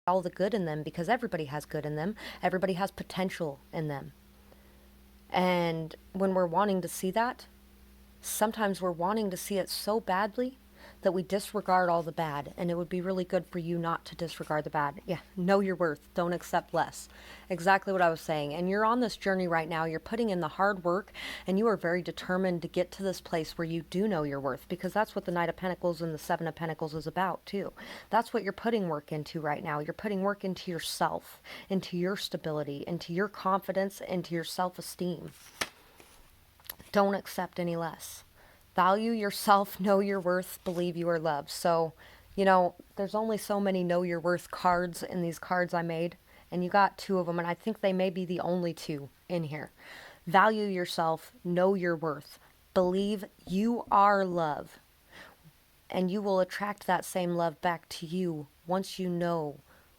all the good in them, because everybody has good in them. Everybody has potential in them. And when we're wanting to see that, sometimes we're wanting to see it so badly that we disregard all the bad. And it would be really good for you not to disregard the bad. Yeah, know your worth. Don't accept less. Exactly what I was saying. And you're on this journey right now. You're putting in the hard work, and you are very determined to get to this place where you do know your worth, because that's what the Knight of Pentacles and the Seven of Pentacles is about too. That's what you're putting work into right now. You're putting work into yourself, into your stability, into your confidence, into your self-esteem. Don't accept any less. Value yourself, know your worth, believe you are loved. So, there's only so many know your worth cards in these cards I made, and you got two of them, and I think they may be the only two in here. Value yourself, know your worth, believe you are love, and you will attract that same love back to you once you know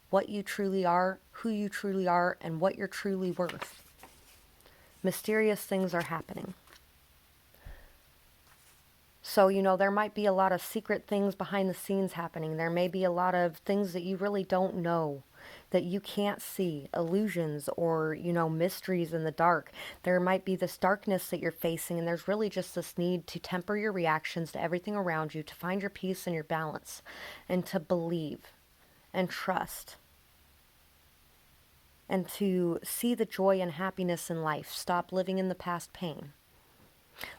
what you truly are, who you truly are, and what you're truly worth. Mysterious things are happening. So, there might be a lot of secret things behind the scenes happening. There may be a lot of things that you really don't know, that you can't see, illusions or, mysteries in the dark. There might be this darkness that you're facing, and there's really just this need to temper your reactions to everything around you, to find your peace and your balance, and to believe and trust, and to see the joy and happiness in life. Stop living in the past pain.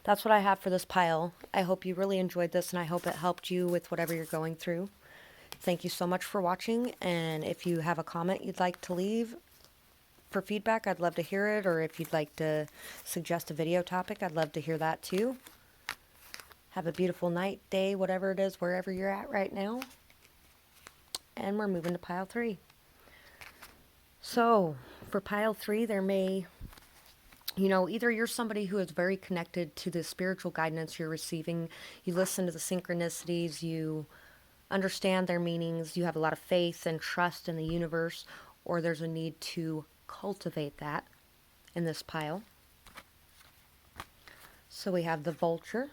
That's what I have for this pile. I hope you really enjoyed this, and I hope it helped you with whatever you're going through. Thank you so much for watching, and if you have a comment you'd like to leave for feedback, I'd love to hear it, or if you'd like to suggest a video topic, I'd love to hear that too. Have a beautiful night, day, whatever it is, wherever you're at right now. And we're moving to pile 3. So, for pile 3, there may... either you're somebody who is very connected to the spiritual guidance you're receiving, you listen to the synchronicities, you understand their meanings, you have a lot of faith and trust in the universe, or there's a need to cultivate that in this pile. So we have the Vulture,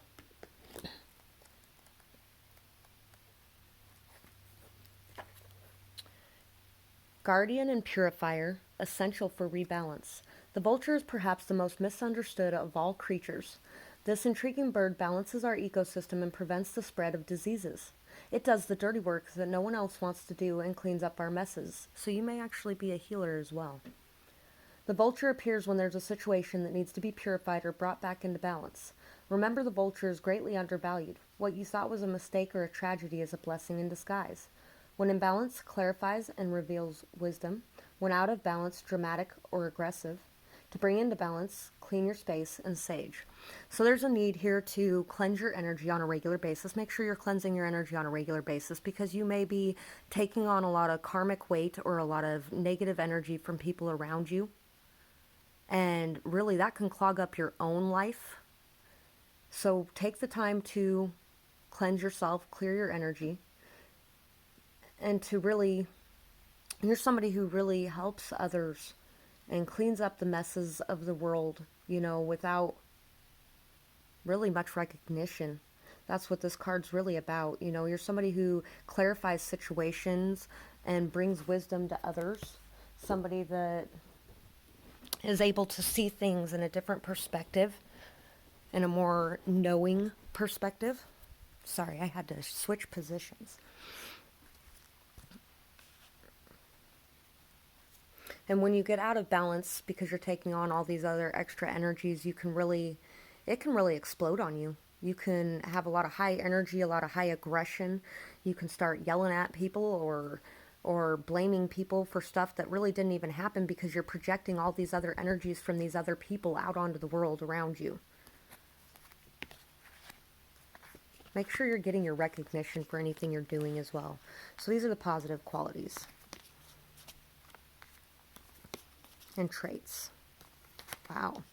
Guardian and Purifier, essential for rebalance. The vulture is perhaps the most misunderstood of all creatures. This intriguing bird balances our ecosystem and prevents the spread of diseases. It does the dirty work that no one else wants to do and cleans up our messes, so you may actually be a healer as well. The vulture appears when there's a situation that needs to be purified or brought back into balance. Remember, the vulture is greatly undervalued. What you thought was a mistake or a tragedy is a blessing in disguise. When in balance, clarifies and reveals wisdom. When out of balance, dramatic or aggressive. To bring into balance, clean your space, and sage. So there's a need here to cleanse your energy on a regular basis. Make sure you're cleansing your energy on a regular basis, because you may be taking on a lot of karmic weight or a lot of negative energy from people around you. And really, that can clog up your own life. So take the time to cleanse yourself, clear your energy, and to really, you're somebody who really helps others and cleans up the messes of the world, without really much recognition. That's what this card's really about. You're somebody who clarifies situations and brings wisdom to others. Somebody that is able to see things in a different perspective, in a more knowing perspective. Sorry, I had to switch positions. And when you get out of balance, because you're taking on all these other extra energies, it can really explode on you. You can have a lot of high energy, a lot of high aggression. You can start yelling at people or blaming people for stuff that really didn't even happen, because you're projecting all these other energies from these other people out onto the world around you. Make sure you're getting your recognition for anything you're doing as well. So these are the positive qualities and traits. Wow.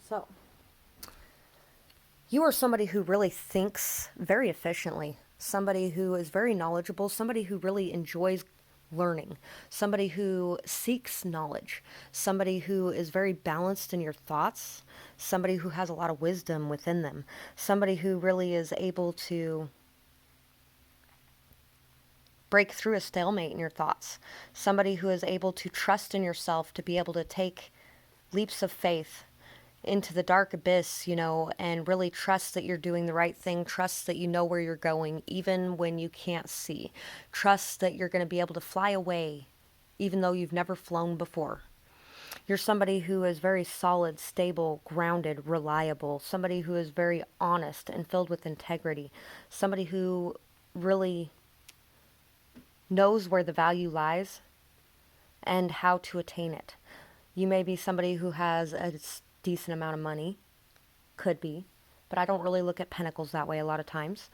So, you are somebody who really thinks very efficiently, somebody who is very knowledgeable, somebody who really enjoys learning, somebody who seeks knowledge, somebody who is very balanced in your thoughts, somebody who has a lot of wisdom within them, somebody who really is able to break through a stalemate in your thoughts. Somebody who is able to trust in yourself to be able to take leaps of faith into the dark abyss, and really trust that you're doing the right thing. Trust that you know where you're going, even when you can't see. Trust that you're going to be able to fly away, even though you've never flown before. You're somebody who is very solid, stable, grounded, reliable. Somebody who is very honest and filled with integrity. Somebody who really knows where the value lies and how to attain it. You may be somebody who has a decent amount of money, could be, but I don't really look at pentacles that way a lot of times.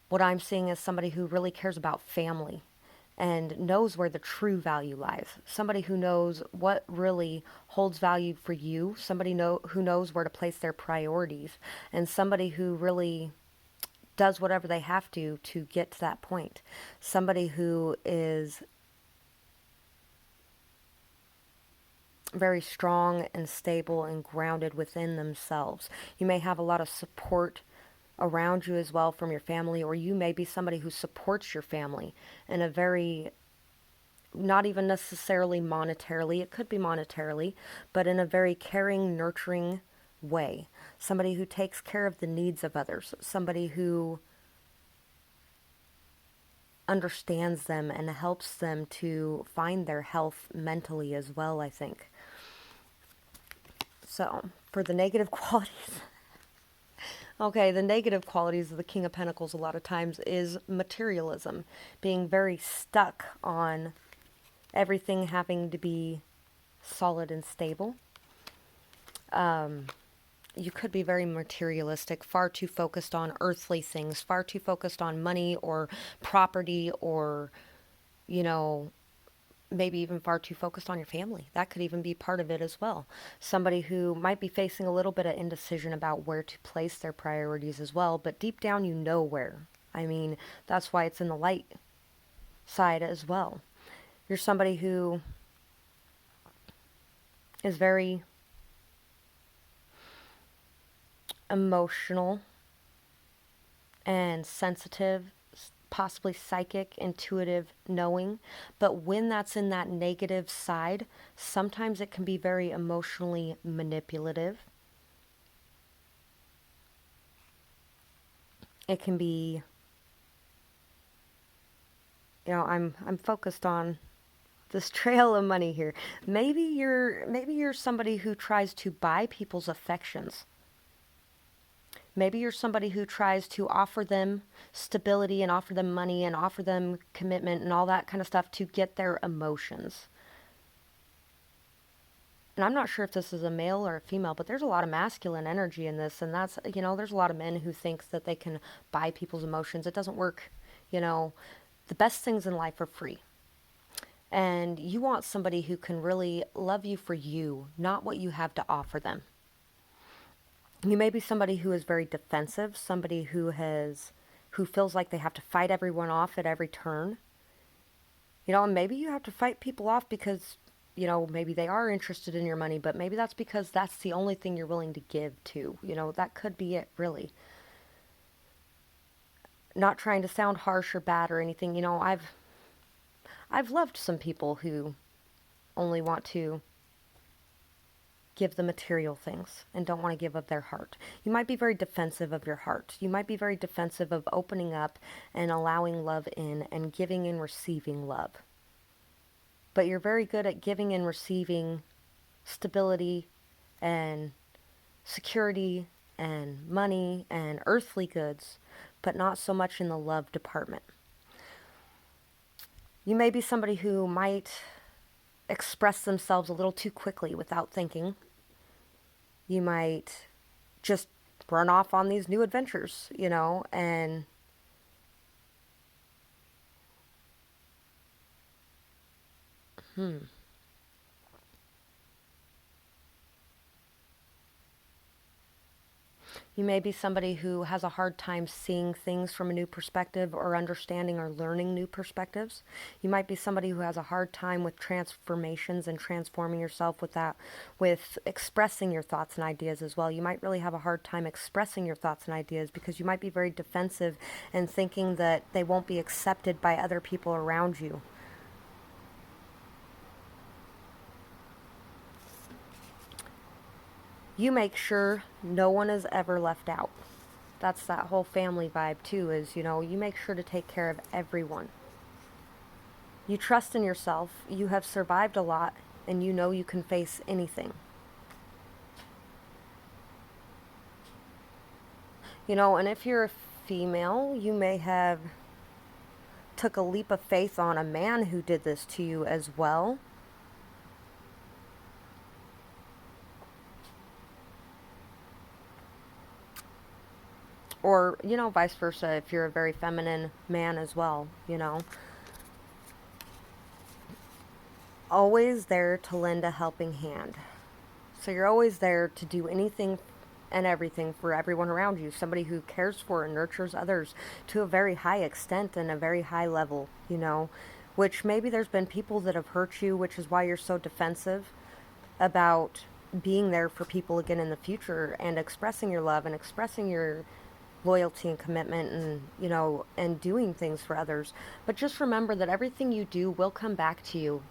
What I'm seeing is somebody who really cares about family and knows where the true value lies. Somebody who knows what really holds value for you. Somebody who knows where to place their priorities. And somebody who really does whatever they have to get to that point. Somebody who is very strong and stable and grounded within themselves. You may have a lot of support around you as well from your family, or you may be somebody who supports your family in a very, not even necessarily monetarily, it could be monetarily, but in a very caring, nurturing way. Somebody who takes care of the needs of others. Somebody who understands them and helps them to find their health mentally as well, I think. So, for the negative qualities, okay, the negative qualities of the King of Pentacles a lot of times is materialism, being very stuck on everything having to be solid and stable. You could be very materialistic, far too focused on earthly things, far too focused on money or property or, maybe even far too focused on your family. That could even be part of it as well. Somebody who might be facing a little bit of indecision about where to place their priorities as well, but deep down you know where. I mean, that's why it's in the light side as well. You're somebody who is very emotional and sensitive, possibly psychic, intuitive, knowing. But when that's in that negative side, sometimes it can be very emotionally manipulative. It can be, I'm focused on this trail of money here. Maybe you're somebody who tries to buy people's affections. Maybe you're somebody who tries to offer them stability and offer them money and offer them commitment and all that kind of stuff to get their emotions. And I'm not sure if this is a male or a female, but there's a lot of masculine energy in this. And that's, there's a lot of men who think that they can buy people's emotions. It doesn't work. The best things in life are free. And you want somebody who can really love you for you, not what you have to offer them. You may be somebody who is very defensive, somebody who feels like they have to fight everyone off at every turn. And maybe you have to fight people off because, maybe they are interested in your money, but maybe that's because that's the only thing you're willing to give to. That could be it, really. Not trying to sound harsh or bad or anything. I've loved some people who only want to give the material things and don't want to give of their heart. You might be very defensive of your heart. You might be very defensive of opening up and allowing love in and giving and receiving love. But you're very good at giving and receiving stability and security and money and earthly goods, but not so much in the love department. You may be somebody who might express themselves a little too quickly without thinking. You might just run off on these new adventures, and You may be somebody who has a hard time seeing things from a new perspective or understanding or learning new perspectives. You might be somebody who has a hard time with transformations and transforming yourself with that, with expressing your thoughts and ideas as well. You might really have a hard time expressing your thoughts and ideas because you might be very defensive and thinking that they won't be accepted by other people around you. You make sure no one is ever left out. That's that whole family vibe too, is, you make sure to take care of everyone. You trust in yourself, you have survived a lot, and you know you can face anything. And if you're a female, you may have took a leap of faith on a man who did this to you as well. Or, vice versa, if you're a very feminine man as well, Always there to lend a helping hand. So you're always there to do anything and everything for everyone around you. Somebody who cares for and nurtures others to a very high extent and a very high level, which maybe there's been people that have hurt you, which is why you're so defensive about being there for people again in the future and expressing your love and expressing your loyalty and commitment and and doing things for others. But just remember that everything you do will come back to you.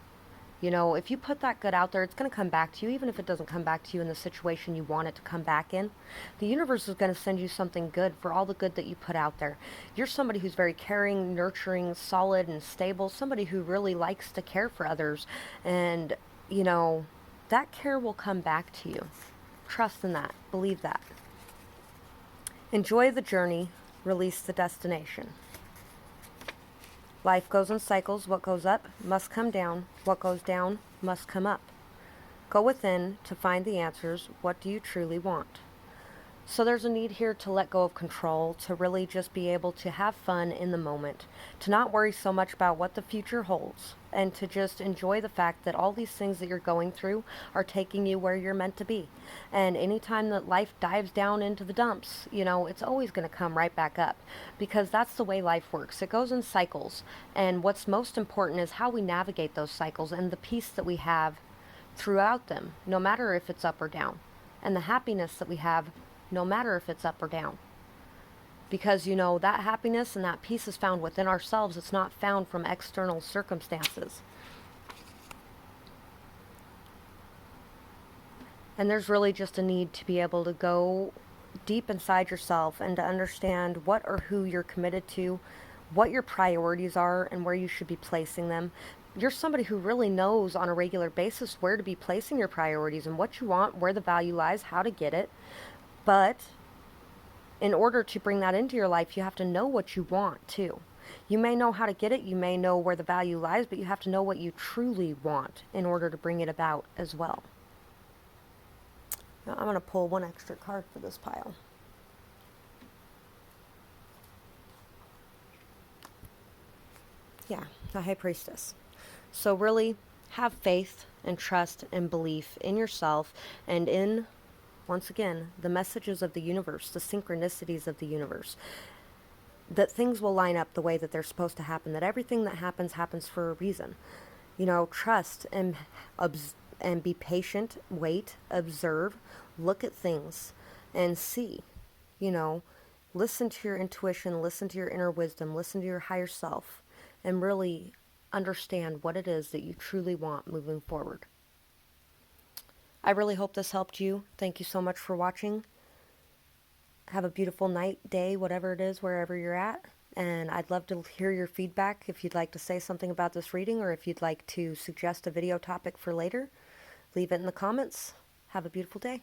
If you put that good out there, it's going to come back to you, even if it doesn't come back to you in the situation you want it to come back in. The universe is going to send you something good for all the good that you put out there. You're somebody who's very caring, nurturing, solid, and stable, somebody who really likes to care for others. And, that care will come back to you. Trust in that. Believe that. Enjoy the journey, release the destination. Life goes in cycles. What goes up must come down. What goes down must come up. Go within to find the answers. What do you truly want? So there's a need here to let go of control, to really just be able to have fun in the moment, to not worry so much about what the future holds, and to just enjoy the fact that all these things that you're going through are taking you where you're meant to be. And anytime that life dives down into the dumps, it's always going to come right back up, because that's the way life works. It goes in cycles. And what's most important is how we navigate those cycles and the peace that we have throughout them, no matter if it's up or down, and the happiness that we have no matter if it's up or down. Because, that happiness and that peace is found within ourselves. It's not found from external circumstances. And there's really just a need to be able to go deep inside yourself and to understand what or who you're committed to, what your priorities are, and where you should be placing them. You're somebody who really knows on a regular basis where to be placing your priorities and what you want, where the value lies, how to get it. But in order to bring that into your life, you have to know what you want too. You may know how to get it, you may know where the value lies, but you have to know what you truly want in order to bring it about as well. Now I'm going to pull one extra card for this pile. Yeah, the High Priestess. So really have faith and trust and belief in yourself and in, once again, the messages of the universe, the synchronicities of the universe, that things will line up the way that they're supposed to happen, that everything that happens happens for a reason. Trust and be patient, wait, observe, look at things and see, listen to your intuition, listen to your inner wisdom, listen to your higher self, and really understand what it is that you truly want moving forward. I really hope this helped you. Thank you so much for watching. Have a beautiful night, day, whatever it is, wherever you're at. And I'd love to hear your feedback if you'd like to say something about this reading, or if you'd like to suggest a video topic for later. Leave it in the comments. Have a beautiful day.